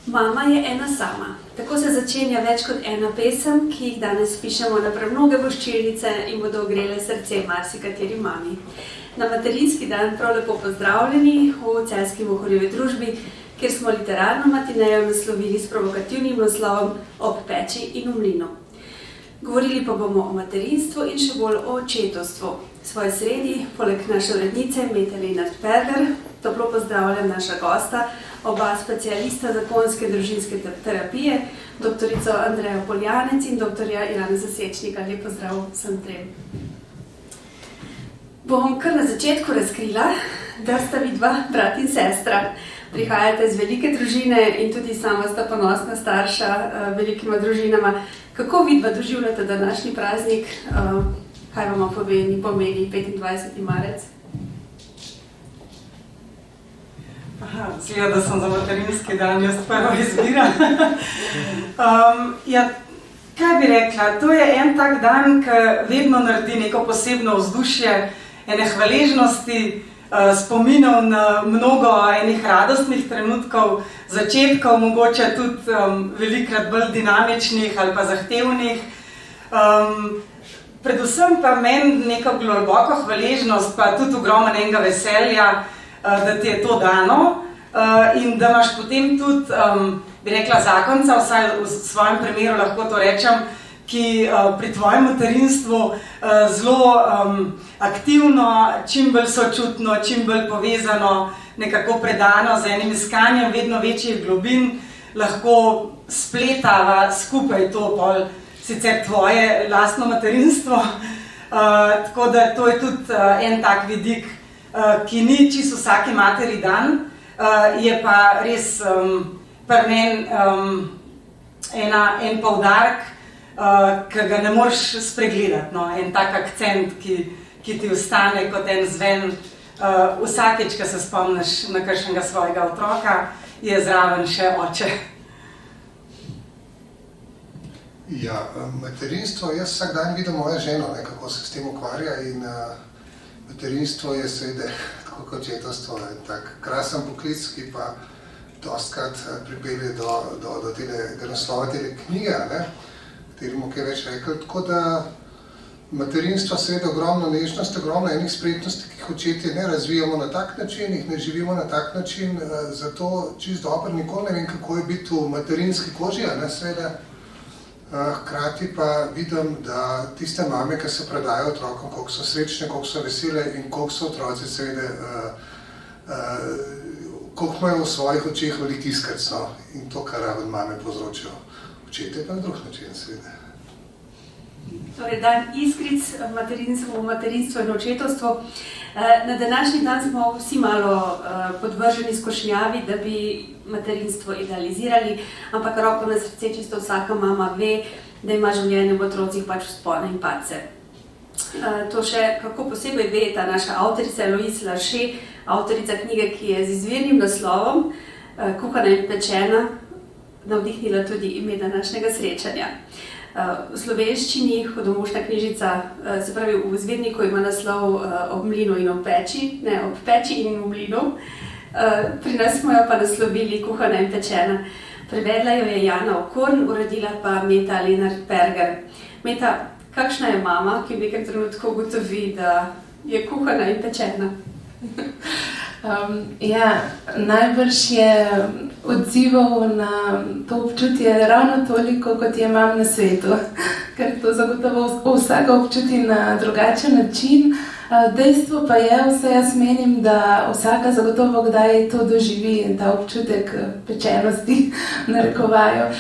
Mama je ena sama. Tako se začenja več kot ena pesem, ki jih danes pišemo na premnoge voščilnice in bodo ogrele srce marsikateri mami. Na materinski dan prav lepo pozdravljeni v Celjski Mohorjevi družbi, kjer smo literarno matinejo naslovili s provokativnim naslovom Ob peči in v mlinu. Govorili pa bomo o materinstvu in še bolj o očetovstvu. Svoje sredi, poleg naše urednice Mete Lenart-Perger, toplo pozdravljam naša gosta, oba specialista zakonske družinske terapije, doktorico Andrejo Poljanec in doktorja Janeza Sečnika. Lep pozdrav vsem trem. Bom kar na začetku razkrila, da sta vidva brat in sestra. Prihajate iz velike družine in tudi sama sta ponosna starša velikima družinama. Kako vidva doživljate današnji praznik? Kaj vam pomeni 25. marec? Zgleda, da sem za materinski dan, jaz prva izbira. Kaj bi rekla? To je en tak dan, ki vedno naredi neko posebno vzdušje, ene hvaležnosti, spominov na mnogo enih radostnih trenutkov, začetkov, mogoče tudi velikrat bolj dinamičnih ali pa zahtevnih. Predvsem pa meni neko globoko hvaležnost, pa tudi ogromno enega veselja, da ti je to dano in da imaš potem tudi, bi rekla, zakonca, vsaj v svojem primeru lahko to rečem, ki pri tvojem materinstvu zelo aktivno, čim bolj sočutno, čim bolj povezano, nekako predano z enim iskanjem vedno večjih globin, lahko spletava skupaj to pol sicer tvoje lastno materinstvo. Tako da to je tudi en tak vidik, ki ni čisto vsaki materi dan, je pa res pri meni en poudarek, ki ga ne moreš spregledati, no? En tak akcent, ki ti ostane kot en zven. Vsakeč, ko se spomniš na kakšnega svojega otroka, je zraven še oče. Ja, materinstvo, jaz vsak dan vidim mojo ženo, kako se s tem ukvarja in materinstvo je seveda, tako kot očetovstvo, tak krasen poklic, ki pa dostikrat pripelje do tega naslova tele knjige, kateremu kaj več rekli. Tako da materinstvo seveda ogromno nežnosti, ogromno enih spretnosti, ki jih očetje ne razvijamo na tak način, jih ne živimo na tak način, zato čisto dobro nikoli ne vem, kako je biti v materinski koži, seveda. Hkrati pa vidim, da tiste mame, ki se predajo otrokom, koliko so srečne, koliko so vesele in koliko so otroci seveda, koliko imajo v svojih očeh velik iskec, in to, kar raven mame povzročijo. Očetje pa na drug način, seveda. Torej, dan iskric v materinstvu in očetovstvu. Na današnji dan smo vsi malo podvrženi skušnjavi, da bi materinstvo idealizirali, ampak roko na srce čisto vsaka mama ve, da ima življenje v otrocih pač vzpone in padce. To še kako posebej ve ta naša avtorica Louise Larcher, avtorica knjige, ki je z izvirnim naslovom Kuhana in pečena navdihnila tudi ime današnjega srečanja. V slovenščini hudomušna knjižica, se pravi v izvirniku ima naslov Ob mlinu in ob peči, ne, Ob peči in v mlinu. Pri nas smo jo pa naslovili Kuhana in pečena. Prevedla jo je Jana Okorn, uredila pa Meta Lenart-Perger. Meta, kakšna je mama, ki v nekem trenutku ugotovi, da je kuhana in pečena? Najbrž je odzival na to občutje ravno toliko, kot je mam na svetu, ker to zagotovo vsaka občuti na drugačen način. Dejstvo pa je, vse jaz menim, da vsaka zagotovo kdaj to doživi, ta občutek pečenosti, narekovajo.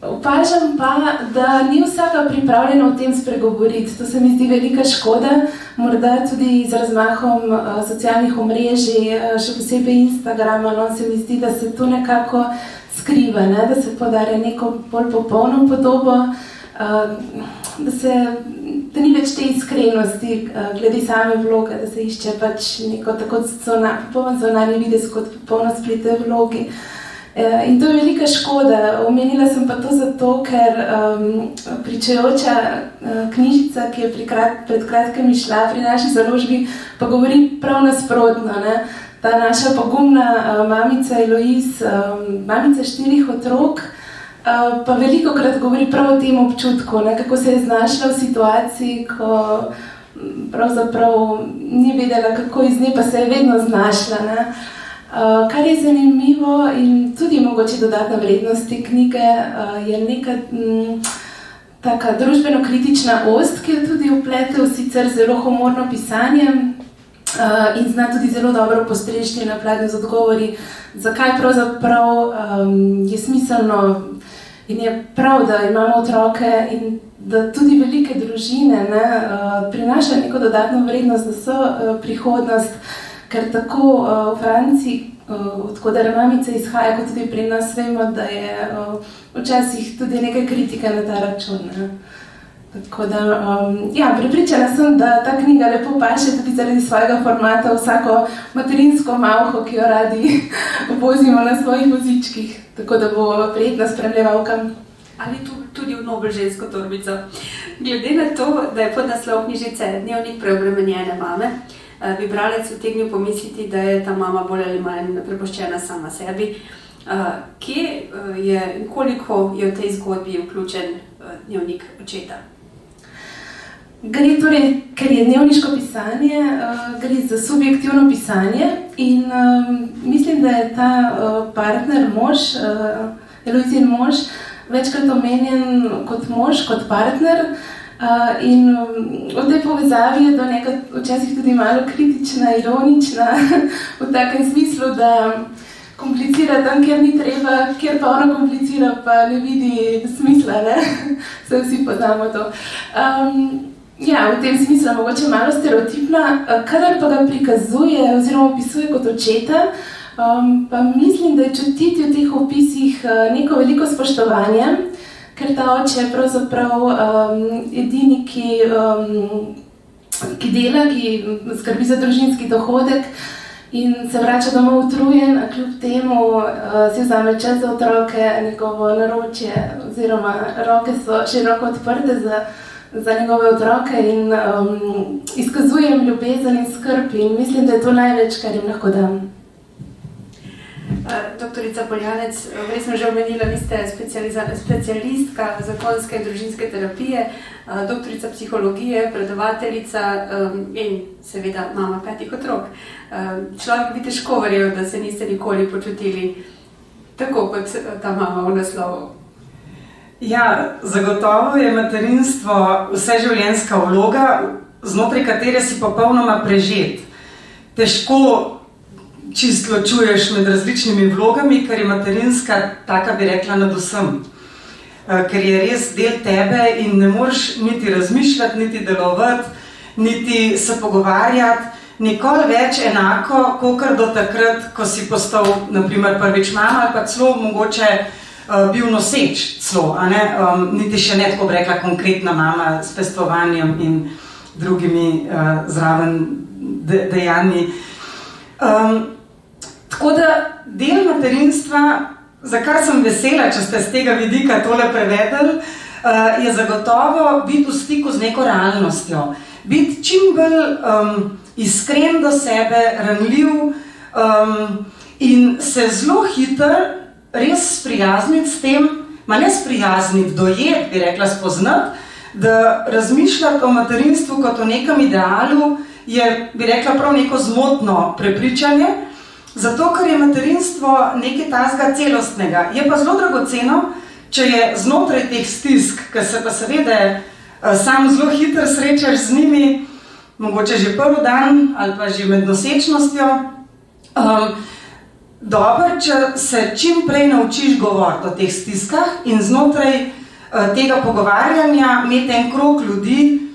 Opažam pa, da ni vsaka pripravljena o tem spregovoriti. To se mi zdi velika škoda, morda tudi z razmahom socialnih omrežij, še posebej Instagrama, se mi zdi, da se to nekako skriva, da se podarja neko bolj popolno podobo, da ni več te iskrenosti glede same vloge, da se išče pač neko tako popoln zunanji videz kot popolno splete vlogi. In to je velika škoda. Omenila sem pa to zato, ker pričajoča knjižica, ki je pred kratkim izšla pri naši založbi, pa govori prav nasprotno. ta naša pogumna mamica Eloise, mamica 4 otrok, pa veliko krat govori prav o tem občutku, ne, kako se je znašla v situaciji, ko pravzaprav ni vedela, kako iz nje, pa se je vedno znašla. Ne. Kar je zanimivo in tudi mogoče dodatna vrednost te knjige je neka taka družbeno-kritična ost, ki jo tudi vpletel sicer zelo humorno pisanje in zna tudi zelo dobro postrežiti na pladnju z odgovori, zakaj pravzaprav je smiselno in je prav, da imamo otroke in da tudi velike družine prinašajo neko dodatno vrednost, da so prihodnost, ker tako v Franciji, odkudar mamica izhaja, kot tudi pri nas vemo, da je včasih tudi nekaj kritike na ta račun. Ne. Tako da, prepričana sem, da ta knjiga lepo paše tudi zaradi svojega formata vsako materinsko malho, ki jo radi vozimo na svojih vozičkih, tako da bo prijetna spremljevalka. Ali tudi v Nobel žensko torbico. Glede na to, da je podnaslov knjižice Dnevnik preobremenjene mame, bi bralec utegnil pomisliti, da je ta mama bolj ali manj prepuščena sama sebi. Kje je in koliko je v tej zgodbi vključen dnevnik očeta? Gre torej, ker je dnevniško pisanje, gre za subjektivno pisanje in mislim, da je ta partner, mož, Eloisin mož, večkrat omenjen kot mož, kot partner. In v tej povezavi je do nekaj včasih tudi malo kritična, ironična, v takem smislu, da komplicira tam, kjer ni treba, kjer pa ona komplicira, pa ne vidi smisla, ne? Se vsi poznamo to. V tem smislu mogoče malo stereotipna, kadar pa ga prikazuje oziroma opisuje kot očeta, pa mislim, da je čutiti v teh opisih neko veliko spoštovanje, ker ta oče je pravzaprav edini, ki dela, ki skrbi za družinski dohodek in se vrača domov utrujen, a kljub temu si vzame čas za otroke, njegovo naročje oziroma roke so široko odprte za njegove otroke in izkazuje jim ljubezen in skrb in mislim, da je to največ, kar jim lahko dam. Doktorica Poljanec, prej sem že omenila, vi ste specialistka zakonske in družinske terapije, doktorica psihologije, predavateljica in seveda mama 5 otrok. Človek bi težko verjel, da se niste nikoli počutili tako kot ta mama v naslovu. Ja, zagotovo je materinstvo vseživljenjska vloga, znotraj katere si popolnoma prežet. Težko čisto ločuješ med različnimi vlogami, ker je materinska taka, bi rekla, nad vsem. Ker je res del tebe in ne moreš niti razmišljati, niti delovati, niti se pogovarjati, nikoli več enako, kakor do takrat, ko si postal, naprimer, prvič mama ali pa celo mogoče bil noseč celo, niti še ne tako bi rekla konkretna mama s pestovanjem in drugimi zraven dejanji. Tako da del materinstva, za kar sem vesela, če ste z tega vidika tole prevedeli, je zagotovo biti v stiku z neko realnostjo. Biti čim bolj iskren do sebe, ranljiv in se zelo hitro res sprijazniti s tem, ne sprijazniti, dojeti, bi rekla, spoznati, da razmišljati o materinstvu kot o nekem idealu je, bi rekla, prav neko zmotno prepričanje, zato, ker je materinstvo nekaj tazga celostnega. Je pa zelo dragoceno, če je znotraj teh stisk, ker se pa seveda sam zelo hitro srečaš z njimi, mogoče že prvi dan ali pa že med nosečnostjo, dobro, če se čim prej naučiš govoriti o teh stiskah in znotraj tega pogovarjanja imeti en krog ljudi,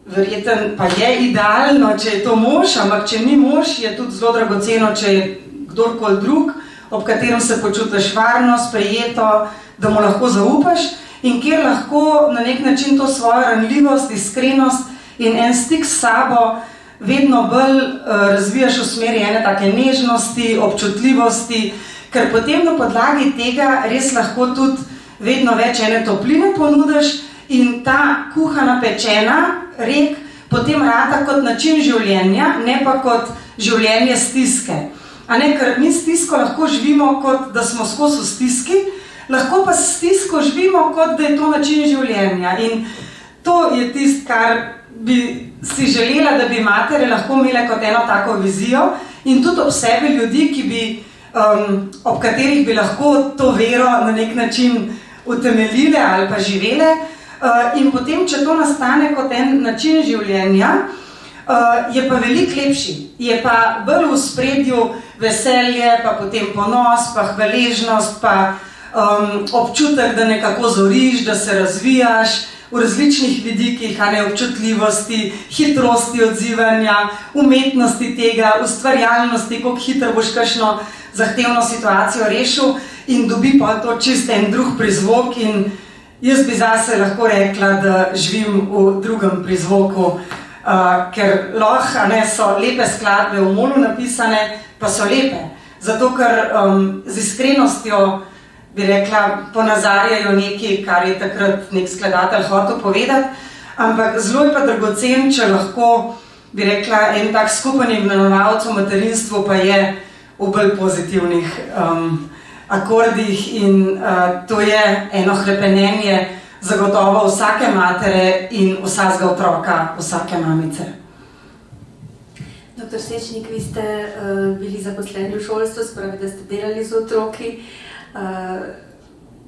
verjetno pa je idealno, če je to mož, ampak če ni mož, je tudi zelo dragoceno, če je kdorkoli drug, ob katerem se počutiš varno, sprejeto, da mu lahko zaupaš in kjer lahko na nek način to svojo ranljivost, iskrenost in en stik s sabo vedno bolj razvijaš v smeri ene take nežnosti, občutljivosti, ker potem na podlagi tega res lahko tudi vedno več ene topline ponudiš in ta kuhana, pečena rek potem rata kot način življenja, ne pa kot življenje stiske. A ne, ker mi stisko lahko živimo, kot da smo skozi v stiski, lahko pa stisko živimo, kot da je to način življenja. In to je tisto, kar bi si želela, da bi matere lahko imele kot eno tako vizijo in tudi ob sebi ljudi, ki bi, ob katerih bi lahko to vero na nek način utemeljile ali pa živele. In potem, če to nastane kot en način življenja, je pa veliko lepši, je pa bolj v spredju veselje, pa potem ponos, pa hvaležnost, pa občutek, da nekako zoriš, da se razvijaš v različnih vidikih, a ne, občutljivosti, hitrosti odzivanja, umetnosti tega, ustvarjalnosti, koliko hitro boš kakšno zahtevno situacijo rešil in dobi pa to čist en drug prizvok in jaz bi zase lahko rekla, da živim v drugem prizvoku, ker lahko, a ne, so lepe skladbe v molu napisane, pa so lepe, zato ker z iskrenostjo, bi rekla, ponazarjajo nekaj, kar je takrat nek skladatelj hotel povedati, ampak zelo je pa dragocen, če lahko, bi rekla, en tak skupen imenovalec v materinstvu pa je v bolj pozitivnih akordih in to je eno hrepenenje zagotovo vsake matere in vsakega otroka, vsake mamice. Dr. Sečnik, vi ste bili zaposleni v šolstvu, spravi, da ste delali z otroki,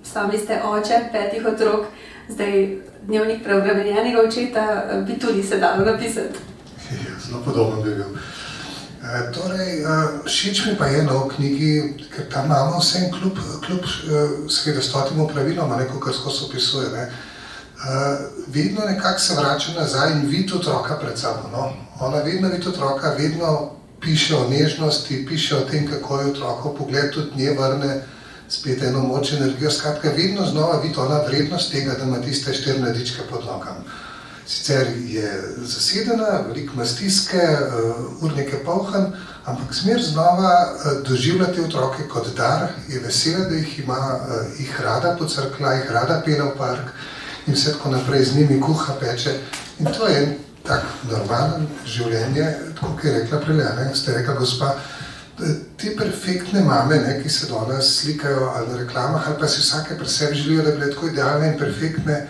sami ste oče 5 otrok, zdaj dnevnik preobremenjenega očeta bi tudi se dalo napisati. Zelo podobno bi bil. Torej, všeč mi pa je v knjigi, ker tam imamo vse en kljub seveda 100 pravilom, kar skozi opisuje, ne. Vedno nekako se vrača nazaj in vidi otroka pred sabo, no. Ona vedno vidi otroka, vedno piše o nežnosti, piše o tem, kako je otrokov pogled tudi nje vrne spet eno moč, energijo, skratka, vedno znova vidi ona vrednost tega, da ima tiste 4 mladičke pod nogami. Sicer je zasedena, veliko ima stiske, urnike polhan, ampak smer znova doživlja te otroke kot dar, je vesela, da jih ima, jih rada pocrkla, jih rada pela v park in vse tako naprej z njimi kuha, peče. In to je en tak normalen življenje, tako kot je rekla Preljana, ste rekla gospa, te perfektne mame, ne, ki se danes slikajo ali na reklamah, ali pa si vsake pri sebi želijo, da bi bile tako idealne in perfektne.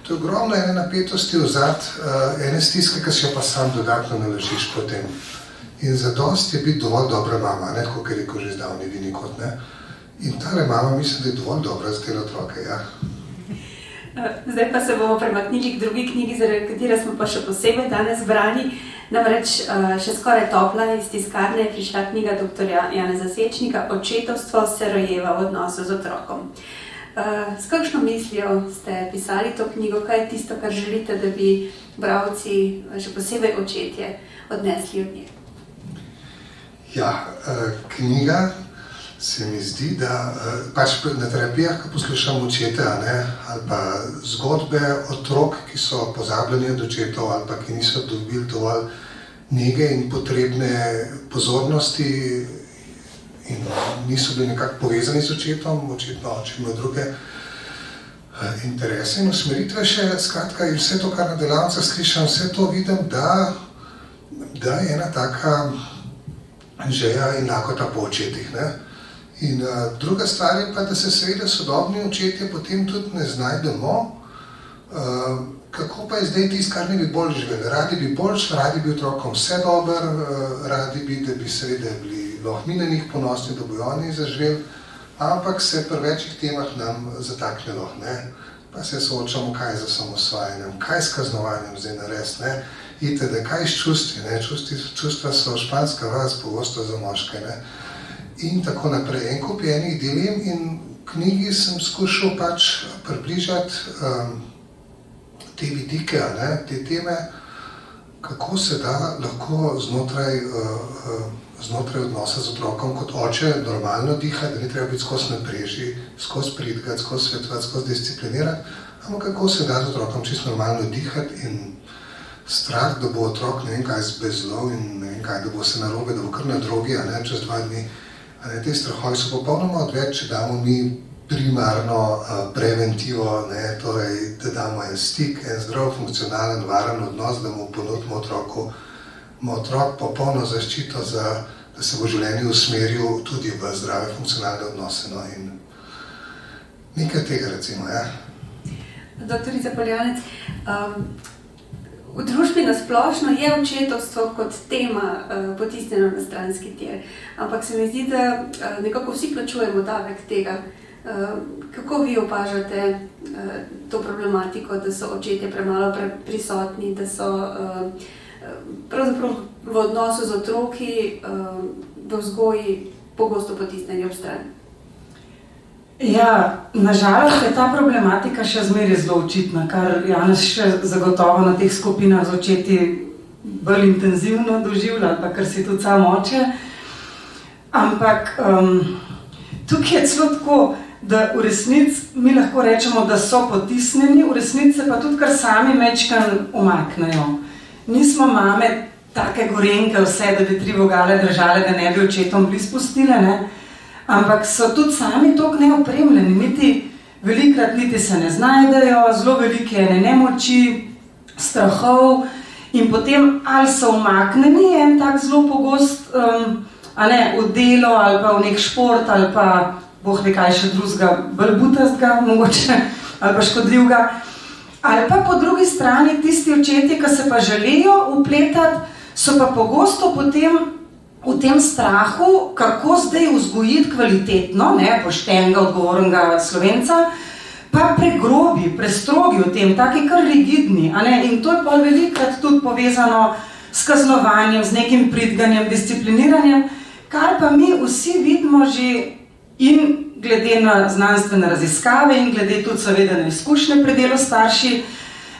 To je ogromno ene napetosti vzad, ene stiske, ki si jo pa sam dodatno naložiš potem. In zadost je biti dovolj dobra mama, ne, tako kot je rekel že zdavni Winnicott, ne. In tale mama mislim, da je dovolj dobra za te otroke, ja. Zdaj pa se bomo premaknili k drugi knjigi, zaradi katere smo pa še posebej danes zbrani. Namreč še skoraj topla iz tiskarne je prišla knjiga dr. Janeza Sečnika Očetovstvo se rojeva v odnosu z otrokom. S kakšno mislijo ste pisali to knjigo? Kaj je tisto, kar želite, da bi bralci, še posebej očetje, odnesli od nje? Ja, knjiga se mi zdi, da pač na terapijah, ko poslušam očete, ali pa zgodbe otrok, ki so pozabljeni od očetov ali pa ki niso dobili dovolj nege in potrebne pozornosti in niso bili nekako povezani z očetom, očetno oče ima druge interese in usmeritve še, skratka, in vse to, kar na delavnicah slišam, vse to vidim, da je ena taka želja in lakota po očetih, ne. In druga stvar je pa, da se seveda sodobni očetje potem tudi ne znajdemo, kako pa je zdaj tisto, kar ne bi bolj živeli. Radi bi boljš, radi bi otrokom vse dober, radi bi, da bi seveda bili lahko mi na njih ponosni, da bojo oni zaživeli, ampak se pri večjih temah nam zataknilo, ne. Pa se soočamo, kaj je z osamosvajanjem, kaj s kaznovanjem zdaj narediti, ne. Itd., kaj s čustvi, ne. Čustva so španska vas, pogosto za moške, ne. In tako naprej. En kup je enih dilem in v knjigi sem skušal pač približati te vidike, ne, te teme, kako se da lahko znotraj odnosa z otrokom kot oče normalno dihati, da ni treba biti skozi napreži, skozi pridgati, skozi svetovati, skozi disciplinirati, ampak kako se da z otrokom čisto normalno dihati in strah, da bo otrok ne vem kaj zbezlov in ne vem kaj, da bo se narobe, da bo kar na drogi, a ne, čez 2 dni. Te strahovi so popolnoma odveč, če damo mi primarno preventivo, ne, torej, da damo en stik, en zdrav, funkcionalen, varen odnos, da mu ponudimo otroku ima otrok popolno zaščito, da se bo v življenju usmeril tudi v zdrave funkcionalne odnose. No, in nekaj tega recimo, ja. Doktorica Poljanec, v družbi nasplošno je očetovstvo kot tema potisnjeno na stranski tir, ampak se mi zdi, da nekako vsi plačujemo davek tega. Kako vi opažate to problematiko, da so očetje premalo prisotni, da so pravzaprav v odnosu z otroki v vzgoji pogosto potisnjeni ob stran? Ja, nažalost je ta problematika še zmeraj zelo očitna, kar Janez še zagotovo na teh skupinah z očeti bolj intenzivno doživlja, pa kar si tudi sam oče. Ampak tukaj je celo tako, da v resnici mi lahko rečemo, da so potisnjeni, v resnici pa tudi kar sami mečkan umaknejo. Nismo mame take gorenke vse, da bi 3 vogale držale, da ne bi očetom bili spustile, ne? Ampak so tudi sami toliko neopremljeni, velikrat niti se ne znajdejo, zelo velike je nemoči, strahov in potem ali so umaknjeni, en tak zelo pogost v delo ali pa v nek šport ali pa boh ve kaj še drugega, bolj butastega mogoče ali pa škodljivega. Ali pa po drugi strani tisti očetje, ki se pa želijo vpletati, so pa pogosto potem v tem strahu, kako zdaj vzgojiti kvalitetno, poštenega, odgovornega Slovenca, pa pregrobi, prestrogi v tem, taki kar rigidni. In to je pa velikrat tudi povezano s kaznovanjem, z nekim pridganjem, discipliniranjem, kar pa mi vsi vidimo že in glede na znanstvene raziskave in glede tudi seveda na izkušnje pri delu starši,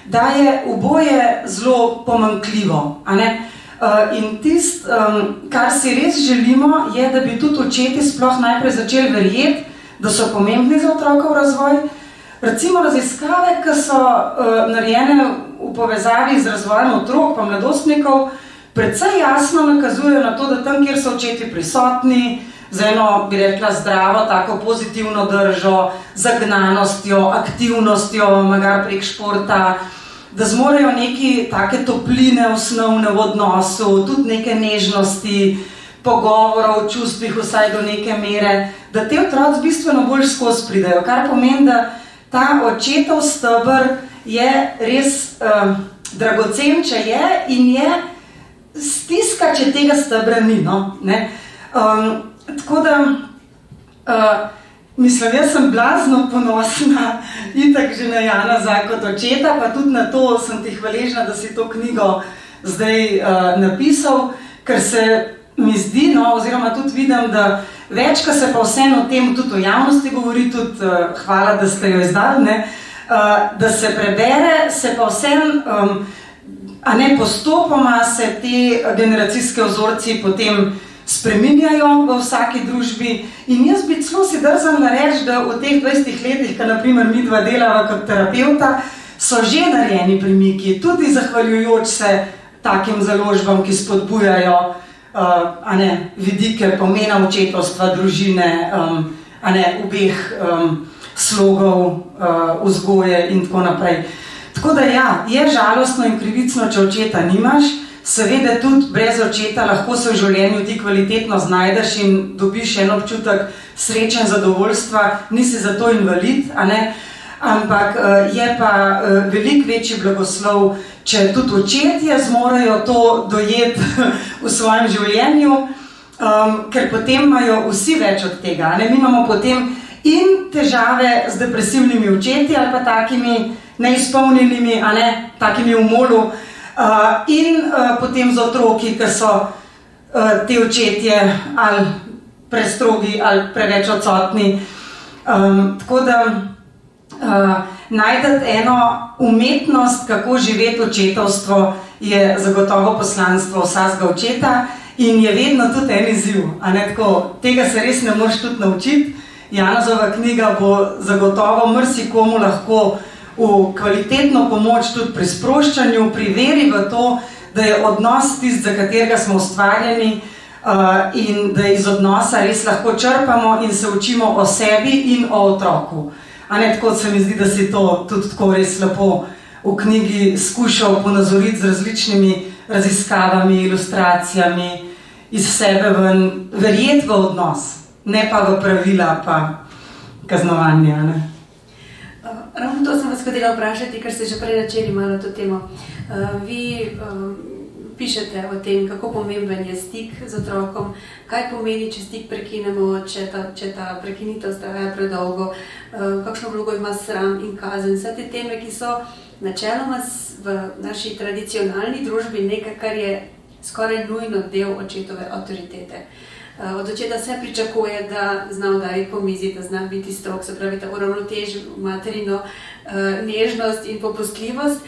da je oboje zelo pomanjkljivo. In tisto, kar si res želimo, je, da bi tudi očeti sploh najprej začeli verjeti, da so pomembni za otrokov razvoj. Recimo raziskave, ki so narejene v povezavi z razvojem otrok pa mladostnikov, precej jasno nakazujejo na to, da tam, kjer so očeti prisotni, z eno, bi rekla, zdravo, tako pozitivno držo, zagnanostjo, aktivnostjo, magar prek športa, da zmorejo neke take topline osnovne v odnosu, tudi neke nežnosti, pogovorov o čustvih vsaj do neke mere, da te otroci bistveno bolj skozi pridejo, kar pomeni, da ta očetov steber je res dragocen, če je, in je stiska, če tega stebra ni. Tako da, mislim, jaz sem blazno ponosna itak že na Janeza kot očeta, pa tudi na to sem ti hvaležna, da si to knjigo zdaj napisal, ker se mi zdi, oziroma tudi vidim, da več, ko se pa vseeno o tem tudi v javnosti govori, tudi hvala, da ste jo izdali, da se prebere, se pa vseeno, postopoma se te generacijske vzorci potem spreminjajo v vsaki družbi in jaz bi celo si drzala reči, da v teh 20 letih, ko naprimer mi dva delava kot terapeuta, so že narejeni premiki, tudi zahvaljujoč se takim založbam, ki spodbujajo vidike pomena očetovstva, družine, obeh slogov vzgoje in tako naprej. Tako da ja, je žalostno in krivicno, če očeta nimaš. Seveda tudi brez očeta lahko se v življenju ti kvalitetno znajdeš in dobiš en občutek sreče in zadovoljstva, nisi zato invalid, ampak je pa veliko večji blagoslov, če tudi očetje zmorejo to dojeti v svojem življenju, ker potem imajo vsi več od tega. Mi imamo potem in težave z depresivnimi očeti ali pa takimi neizpolnjenimi, takimi v molu, in potem z otroki, ki so te očetje ali prestrogi ali preveč odsotni. Tako da najdeti eno umetnost, kako živeti očetovstvo, je zagotovo poslanstvo vsakega očeta in je vedno tudi en izziv. Tega se res ne moreš tudi naučiti. Janezova knjiga bo zagotovo marsikomu lahko v kvalitetno pomoč tudi pri sproščanju, pri veri v to, da je odnos tisti, za katerega smo ustvarjeni in da iz odnosa res lahko črpamo in se učimo o sebi in o otroku. Tako se mi zdi, da si to tudi tako res lepo v knjigi skušal ponazoriti z različnimi raziskavami, ilustracijami, iz sebe ven, verjeti v odnos, ne pa v pravila, pa kaznovanja. Ne? Ravno to sem vas hotela vprašati, ker ste že prej načeli malo to temo. Vi pišete o tem, kako pomemben je stik z otrokom, kaj pomeni, če stik prekinemo, če ta prekinitev traja predolgo, kakšno vlogo ima sram in kazen. Vse te teme, ki so načeloma v naši tradicionalni družbi nekaj, kar je skoraj nujno del očetove avtoritete. Od očeta se pričakuje, da zna udariti po mizi, da zna biti strog, se pravi, da uravnoteži materino nežnost in popustljivost.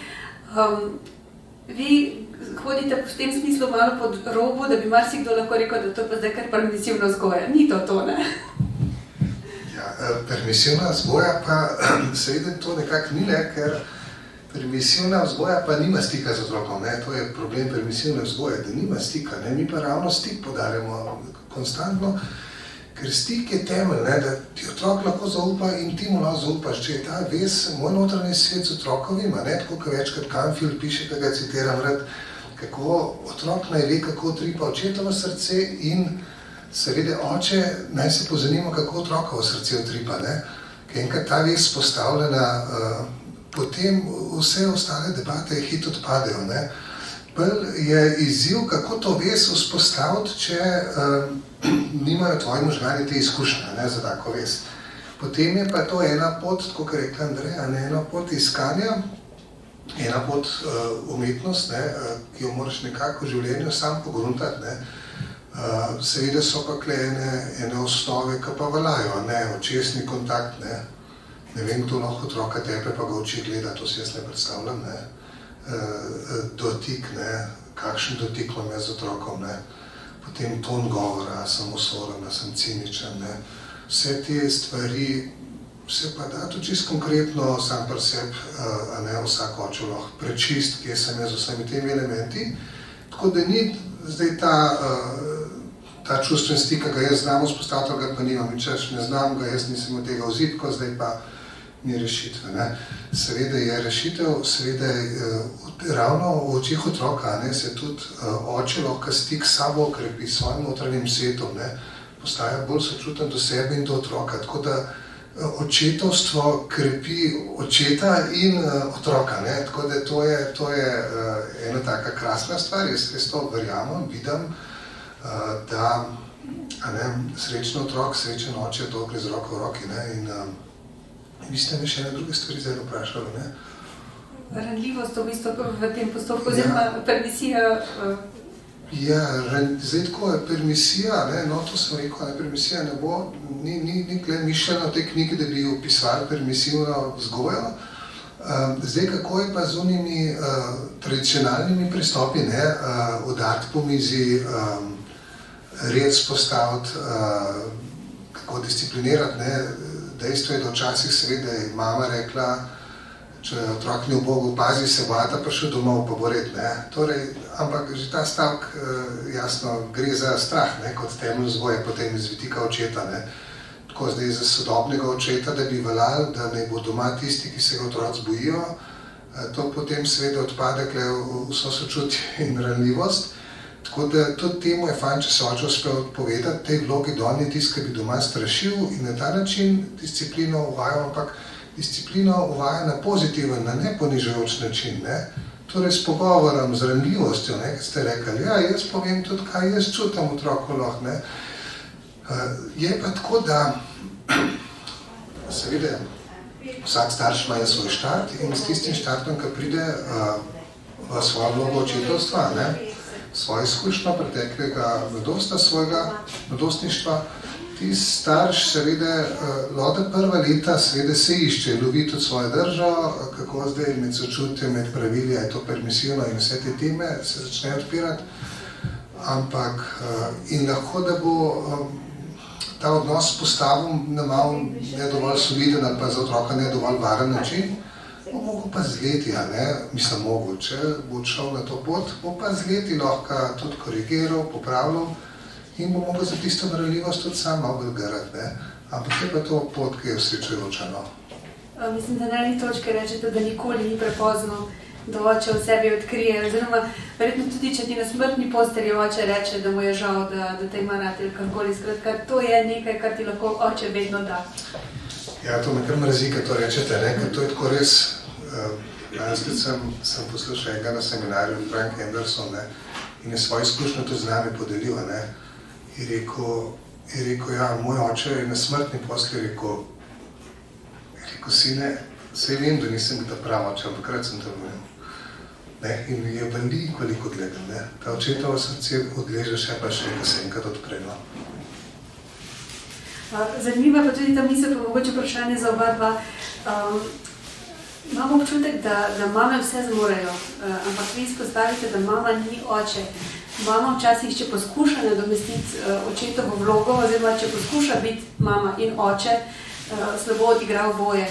Vi hodite v tem smislu malo pod robu, da bi marsikdo lahko rekel, da to pa zdaj kar permisivna vzgoja. Ni to, ne? Ja, permisivna vzgoja pa seveda to nekako ni, ker permisivna vzgoja pa nima stika z otrokom, ne? To je problem permisivne vzgoje, da nima stika, ne? Mi pa ravno stik podarjamo konstantno, ker stik je temelj, ne? Da ti otrok lahko zaupa in ti mu lahko zaupaš, če je ta vez, moj notranji svet z otrokovima, ne? Tako kot večkrat Canfield piše, da ga citiram rad, kako otrok naj ve, kako tripa očetovo srce in seveda oče naj se pozanima, kako otrokovo srce utripa, ne? Ker enkrat ta vez postavljena, potem vse ostale debate hit odpadejo, ne. Bolj je izziv, kako to vez vzpostaviti, če nimajo tvoji možgani te izkušnje, ne, za tako vez. Potem je pa to ena pot, tako kot je rekla Andreja, ne, ena pot iskanja, ena pot umetnost, ne, ki jo moraš nekako v življenju sam pogruntati, ne. Seveda so pa kle ene osnove, ki pa veljajo, ne, očesni kontakt, ne. Ne vem, kdo lahko otroka tepe, pa ga oči gleda, to si jaz ne predstavljam, ne. Dotik, ne, kakšen dotik imam jaz z otrokom, ne. Potem ton govora, sem osoren, sem ciničen, ne. Vse te stvari se pa da tudi čisto konkretno sam pri sebi, a ne, vsak oče lahko prečist, kje sem jaz z vsemi temi elementi. Tako da ni zdaj ta čustven stik, ki ga jaz znam vzpostaviti, ga pa nimam, nič ne znam ga, jaz nisem od tega vzitko, zdaj pa ni rešitve, ne. Seveda je rešitev, seveda ravno v očih otroka, ne, se tudi oče lahko stik s sabo okrepi, s svojim notranjim svetom, ne, postaja bolj sočuten do sebe in do otroka, tako da očetovstvo krepi očeta in otroka, ne, tako da to je ena taka krasna stvar, jaz to verjamem, vidim, da, a ne, srečen otrok, srečen oče, to gre z roko v roki, ne, in vi ste me še ene druge stvari zdaj vprašali, ne? Ranljivost v tem postopku, oziroma permisija. Ja, zdaj tako je permisija, ne, no to sem rekel, ne, permisija ne bo, ni mišljena v tej knjigi, da bi opisali permisivno vzgojo. Zdaj, kako je pa z unimi tradicionalnimi pristopi, ne, udariti po mizi, red spostaviti, kako disciplinirati, ne. Dejstvo je, da včasih seveda je mama rekla, če otrok ni ubogal, pazi se, bo ata prišel domov, pa bo red, ne. Torej, ampak že ta stavek, jasno, gre za strah, ne, kot temelj vzgoje, potem iz vidika očeta, ne. Tako zdaj za sodobnega očeta, da bi veljali, da naj bo doma tisti, ki se ga otroci bojijo, to potem seveda odpade vso sočutje in ranljivost. Tako da tudi temu je fajn, če se oče uspe odpovedati, tej vlogi, da on je tisti, ki bi doma strašil in na ta način disciplino uvaja, ampak disciplino uvaja na pozitiven, na neponižujoč način, ne. Torej s pogovorom, z ranljivostjo, ne, kot ste rekli, ja, jaz povem tudi, kaj jaz čutim otroku lahko, ne. Je pa tako, da seveda vsak starš ima svoj štart in s tistim štartom, ki pride v svojo vlogo očetovstva, ne, svojo izkušnjo preteklega mladosti, svojega mladostništva, tisti starš seveda lode prva leta seveda se išče, lovi tudi svojo držo, kako zdaj med sočutjem, med pravili, je to permisivno in vse te teme se začnejo odpirati, ampak in lahko, da bo ta odnos postavil na malo ne dovolj soliden ali pa za otroka ne dovolj varen način, bo mogel pa z leti, a ne, mislim mogel, če bo šel na to pot, bo pa z leti lahko tudi korigiral, popravljal in bo mogel za tisto ranljivost tudi sam malo bolj garati, ne. Ampak je pa to pot, ki je osrečujoča, no. Mislim, da na eni točki rečete, da nikoli ni prepozno da oče v sebi odkrije. Oziroma, verjetno tudi, če ti na smrtni postelji oče reče, da mu je žal, da te ima rad ali karkoli. Skratka, to je nekaj, kar ti lahko oče vedno da. Ja, to me kar mrazi, kad to rečete, ne? Ker to je tako res. Danes sem poslušal enega na seminarju, Frank Anderson, ne? In je svojo izkušnjo tudi z nami podelil. Ne? Je rekel, ja, moj oče je na smrtni postelji rekel, sine, saj vem, da nisem ta prav oče, ampak rad sem te vrnil. In je veliko, veliko gledal. Ne? Ta očetovo srce odleže še pa še, ko se enkrat odpre. No? Zanimiva pa tudi ta misel, pa mogoče vprašanje za oba dva. Imam občutek, da mame vse zmorejo, ampak vi izpostavite, da mama ni oče. Mama včasih, če poskuša nadomestiti očetovo vlogo, oziroma če poskuša biti mama in oče, slabo odigra oboje.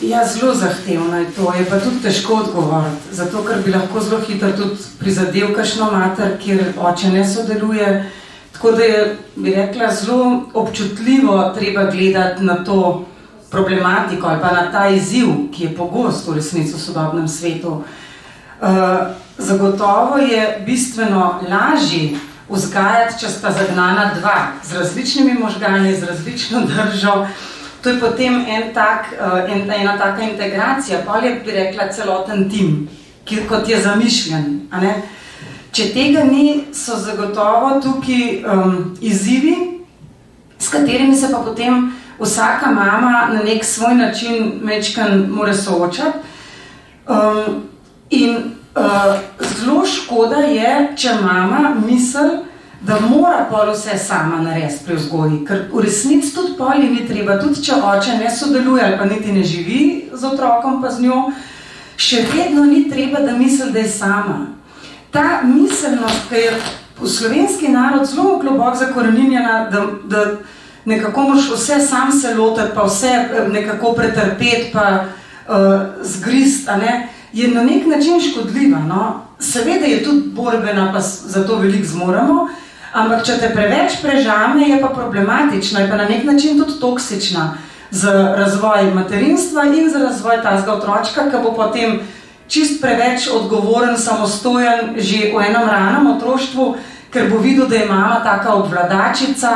Ja, zelo zahtevno je to, je pa tudi težko odgovoriti, zato ker bi lahko zelo hitro tudi prizadel kakšno mater, kjer oče ne sodeluje. Tako da je, bi rekla, zelo občutljivo treba gledati na to problematiko ali pa na ta izziv, ki je pogost v resnici v sodobnem svetu. Zagotovo je bistveno lažje vzgajati, če sta zagnana dva, z različnimi možgani, z različno držo. To je potem ena taka integracija, pa je, bi rekla, celoten tim, kot je zamišljen. A ne? Če tega ni, so zagotovo tukaj izzivi, s katerimi se pa potem vsaka mama na nek svoj način mečkan mora soočati. Zelo škoda je, če mama misli, da mora pol vse sama narediti pri vzgoji, ker v resnici tudi pol ni treba, tudi če oče ne sodeluje ali pa niti ne živi z otrokom pa z njo, še vedno ni treba, da misli, da je sama. Ta miselnost, ki je v slovenski narod zelo globoko zakoreninjena, da nekako moraš vse sam se lotiti, pa vse nekako pretrpeti, pa zgrist, je na nek način škodljiva. No? Seveda je tudi borbena, pa zato veliko zmoremo, ampak če te preveč prežame, je pa problematična, je pa na nek način tudi toksična za razvoj materinstva in za razvoj tazga otročka, ki bo potem čist preveč odgovoren, samostojen že v enem ranem otroštvu, ker bo videl, da je mama taka obvladačica,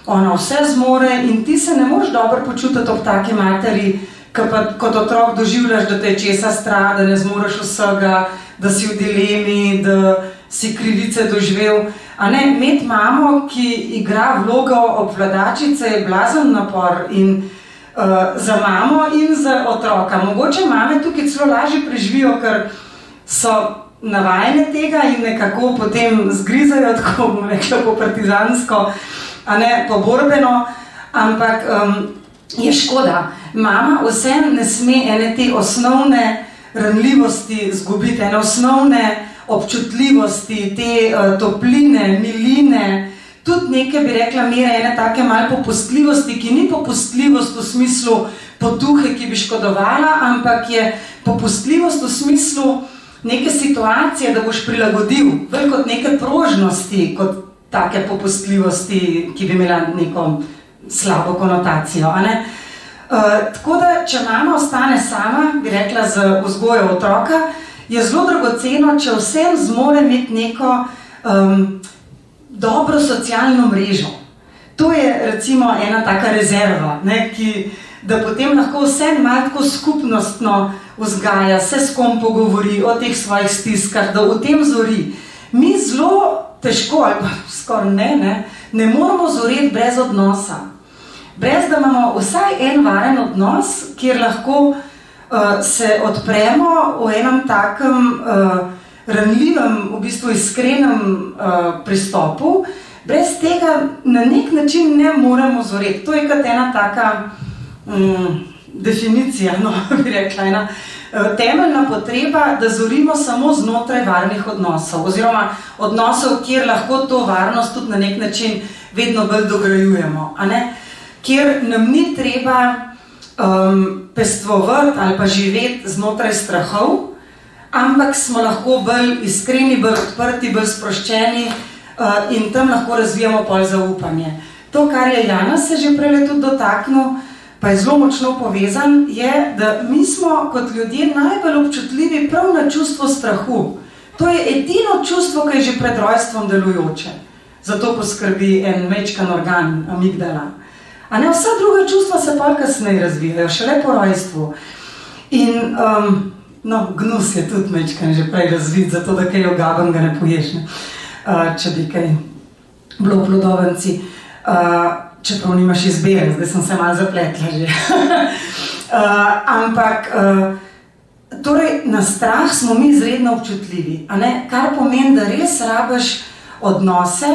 ona vse zmore in ti se ne moreš dobro počutiti ob taki materi, ki pa kot otrok doživljaš, da te je česa strah, da ne zmoreš vsega, da si v dilemi, da si krivice doživel. Imeti mamo, ki igra vlogo obvladačice, je blazen napor in za mamo in za otroka. Mogoče mame tukaj celo lažje preživijo, ker so navajene tega in nekako potem zgrizajo, tako bomo rekla po partizansko, poborbeno, ampak je škoda. Mama vse ne sme ene te osnovne ranljivosti zgubiti, ene osnovne občutljivosti, te topline, miline, tudi neke, bi rekla, mere ene take malo popustljivosti, ki ni popustljivost v smislu potuhe, ki bi škodovala, ampak je popustljivost v smislu neke situacije, da boš prilagodil, bolj kot neke prožnosti, kot take popustljivosti, ki bi imela neko slabo konotacijo. Tako da, če mama ostane sama, bi rekla, z vzgojo otroka, je zelo dragoceno, če vsem zmore imeti neko dobro socialno mrežo. To je recimo ena taka rezerva, da potem lahko vse malo tako skupnostno vzgaja, se s kom pogovori o teh svojih stiskah, da v tem zori. Mi zelo težko, ali pa skoraj ne moramo zoreti brez odnosa. Brez da imamo vsaj en varen odnos, kjer lahko se odpremo v enem takem ranljivem, v bistvu iskrenem pristopu, brez tega na nek način ne moremo zoreti. To je kot ena taka definicija, bi rekla, ena temeljna potreba, da zorimo samo znotraj varnih odnosov, oziroma odnosov, kjer lahko to varnost tudi na nek način vedno bolj dograjujemo. Kjer nam ni treba pestvovati ali pa živeti znotraj strahov, ampak smo lahko bolj iskreni, bolj odprti, bolj sproščeni in tam lahko razvijamo pol zaupanje. To, kar je Jana se že prej tudi dotaknil, pa je zelo močno povezan, je, da mi smo kot ljudje najbolj občutljivi prav na čustvo strahu. To je edino čustvo, ki je že pred rojstvom delujoče. Zato poskrbi en majčkan organ, amigdala. A ne, vsa druga čustva se pa kasneje razvijajo, šele po rojstvu. In gnus je tudi majčkan že prej razvit, zato da kaj ogaben ga ne poješ, ne? Če bi kaj bilo v plodovenci. Čeprav nimaš izbire, zdaj sem se malo zapletla že. Ampak, torej, na strah smo mi izredno občutljivi, a ne? Kar pomeni, da res rabiš odnose,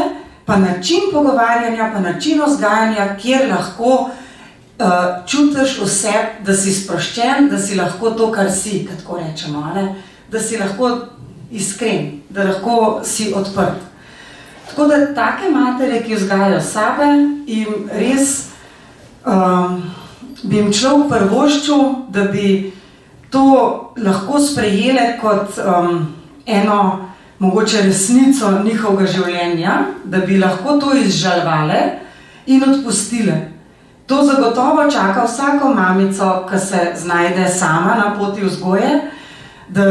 pa način pogovarjanja, pa način vzgajanja, kjer lahko čutiš vse, da si sproščen, da si lahko to, kar si, tako rečemo, a ne? Da si lahko iskren, da lahko si odprt. Tako da take matere, ki vzgajajo sebe, jim res bi jim človek prvoščil, da bi to lahko sprejele kot eno mogoče resnico njihovega življenja, da bi lahko to izžalovale in odpustile. To zagotovo čaka vsako mamico, ki se znajde sama na poti vzgoje, da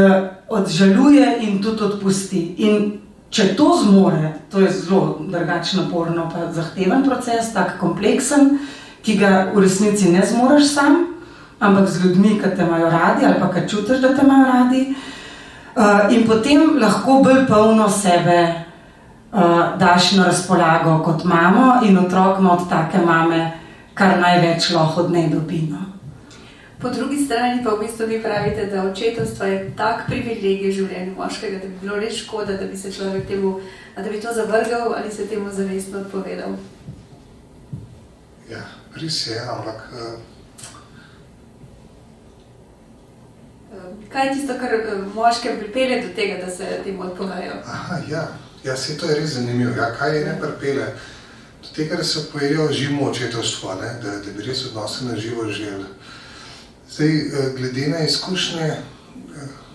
odžaluje in tudi odpusti. In če to zmore, to je zelo drugače naporno pa zahteven proces, tak kompleksen, ki ga v resnici ne zmoreš sam, ampak z ljudmi, ki te imajo radi ali pa ki čutiš, da te imajo radi. In potem lahko bolj polno sebe daš na razpolago kot mamo in otrokom od take mame kar največ lahko od ne dobi. Po drugi strani pa v bistvu vi pravite, da očetovstvo je tak privilegij v življenju moškega, da bi bilo res škoda, da bi se človek temu, da bi to zavrgal ali se temu zavestno odpovedal. Ja, res je, ampak kaj je tisto, kar moške pripelje do tega, da se temu odpovejo? Aha, ja, se to je res zanimivo. Ja, kaj je ne pripelje? Do tega, da se pojejo živo očetovstvo, ne? Da bi res odnose na živo živeli. Zdaj, glede na izkušnje,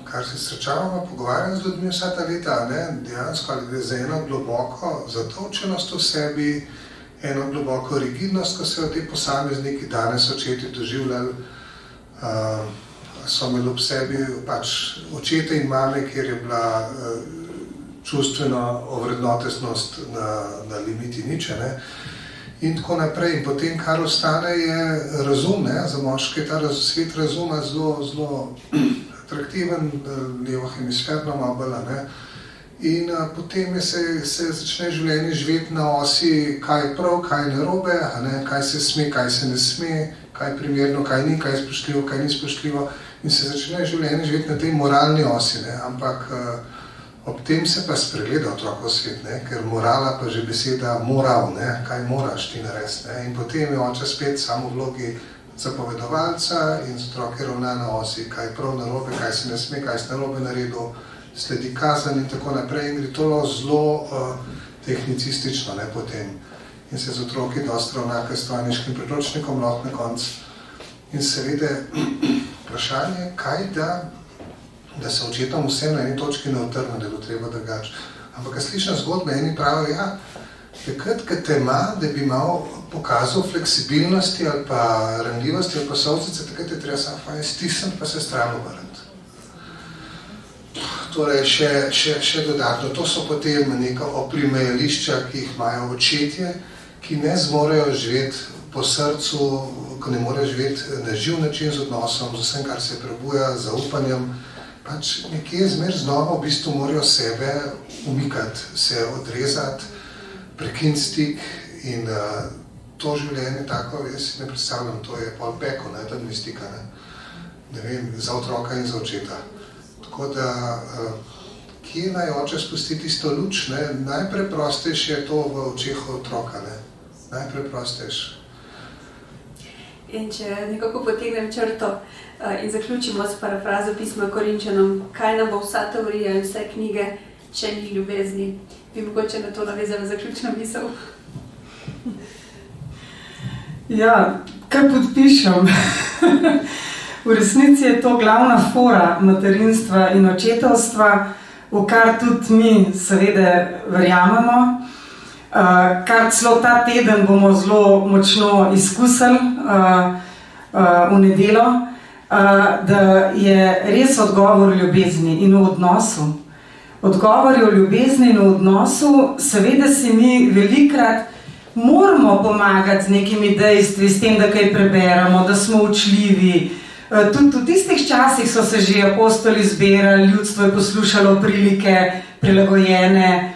kar se srečavamo, pogovarjam z ljudmi vsa ta leta, ne? Dejansko ali gre za eno globoko zatovčenost v sebi, eno globoko rigidnost, ko se te posamezniki danes očeti doživljali, so imeli ob sebi pač očete in mame, kjer je bila čustvena ovrednotesnost na limiti niče, ne? In tako naprej. In potem, kar ostane, je razum, ne? Za moške ta svet razuma zelo atraktiven, levo hemisferno malo bolj, ne? In potem se začne življenje živeti na osi, kaj je prav, kaj je narobe, ne? Kaj se sme, kaj se ne sme, kaj je primerno, kaj ni, kaj je spoštljivo, kaj ni spoštljivo. In se začne življenje živeti na tej moralni osi, ne? Ampak ob tem se pa spregleda otrokov svet, ne? Ker morala pa že beseda moral, ne? Kaj moraš ti narediti, ne? In potem je oče spet samo v vlogi zapovedovalca in z otroke ravna na osi, kaj je prav narobe, kaj se ne sme, kaj se narobe naredil, sledi kazen in tako naprej. In gre to zelo tehnicistično, ne, potem. In se z otroki dosti ravna s stojniškim priročnikom lahko na koncu. In seveda vprašanje, kaj da se očetom vse na eni točki ne utrne, da bo treba drugače. Ampak ko slišim zgodbe, eni pravijo, ja, takrat, ko te ima, da bi malo pokazal fleksibilnosti ali pa ranljivosti ali pa solzice, takrat je treba samo fajn stisniti pa se stran obrniti. Torej, še dodatno, to so potem neka oprimejališča, ki jih imajo očetje, ki ne zmorejo živeti po srcu, ko ne morejo živeti na živ način z odnosom, z vsem, kar se prebuja, z zaupanjem. Pač nekje zmer znova v bistvu morajo sebe umikati, se odrezati, prekiniti stik in to življenje tako, jaz si ne predstavljam, to je pol peko, ne, tam ni stika, ne vem, za otroka in za očeta. Tako da, kje naj oče spusti tisto luč, ne, najpreprostejše je to v očeh otroka, ne, najpreprostejše. In če nekako potegnem črto in zaključimo s parafrazo pisma Korinčanom, kaj nam bo vsa teorija in vse knjige, če ni ljubezni, bi mogoče na to navezala zaključna misel? Ja, kar podpišem. V resnici je to glavna fora materinstva in očetovstva, v kar tudi mi seveda verjamemo, kar celo ta teden bomo zelo močno izkusili. v nedeljo, da je res odgovor v ljubezni in v odnosu. Odgovor je v ljubezni in v odnosu, seveda si mi velikrat moramo pomagati z nekimi dejstvi, s tem, da kaj preberemo, da smo učljivi. Tudi v tistih časih so se že apostoli zbirali, ljudstvo je poslušalo prilike prilagojene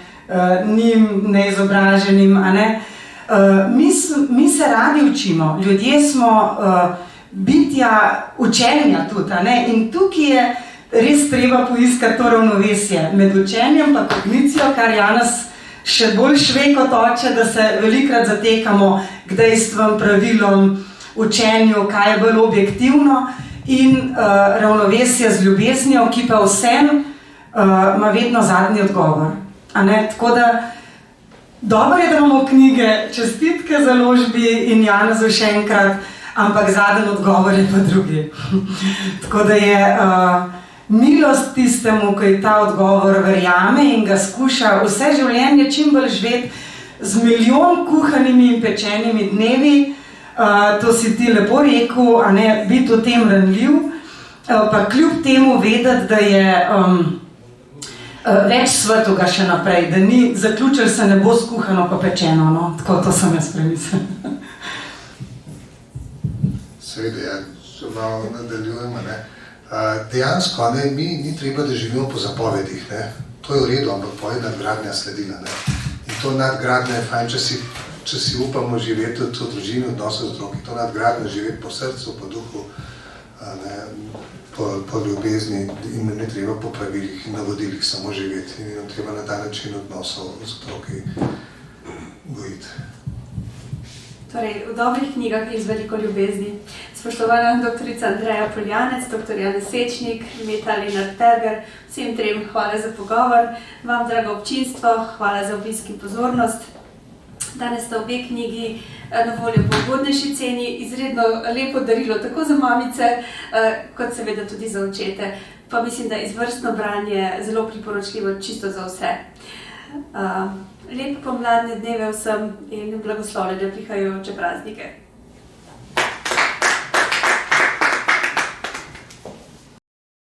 njim, neizobraženim. A ne? Mi se radi učimo, ljudje smo bitja učenja tudi. A ne? In tukaj je res treba poiskati to ravnovesje med učenjem pa kognicijo, kar Janez še bolj šve kot oče, da se velikrat zatekamo k dejstvom, pravilom, učenju, kaj je bolj objektivno, in ravnovesje z ljubeznijo, ki pa vsem ima vedno zadnji odgovor. A ne? Tako da dobro je, da imamo knjige, čestitke založbi in Janezu še enkrat, ampak zadnji odgovor je pa drugi. Tako da je milost tistemu, ki ta odgovor verjame in ga skuša vse življenje čim bolj živeti z milijon kuhanimi in pečenimi dnevi. To si ti lepo rekel, a ne, biti v tem ranljiv, pa kljub temu vedeti, da je več svetoga še naprej, da ni zaključil se ne bo skuhano pa pečeno, no? Tako to sem jaz premislil. Seveda, ja, če malo nadaljujemo, ne. Dejansko, ne, mi ni treba, da živimo po zapovedih, ne. To je v redu, ampak potem je nadgradnja sledila, ne. In to nadgradnja je fajn, če si upamo živeti tudi v družini, odnosov z otroki, to nadgradnja živeti po srcu, po duhu, ne, po ljubezni, in ne treba po pravilih in navodilih samo živeti. In nam treba na ta način odnosov z otroki gojiti. Torej, v dobrih knjigah je z veliko ljubezni. Spoštovana doktorica Andreja Poljanec, doktor Janez Sečnik, Meta Lenart Perger, vsem trem hvala za pogovor. Vam, drago občinstvo, hvala za obisk in pozornost. Danes sta obe knjigi na voljo po ugodnejši ceni, izredno lepo darilo tako za mamice, kot seveda tudi za očete. Pa mislim, da izvrstno branje zelo priporočljivo čisto za vse. Lepe pomladne dneve vsem in blagoslovljene prihajajoče praznike.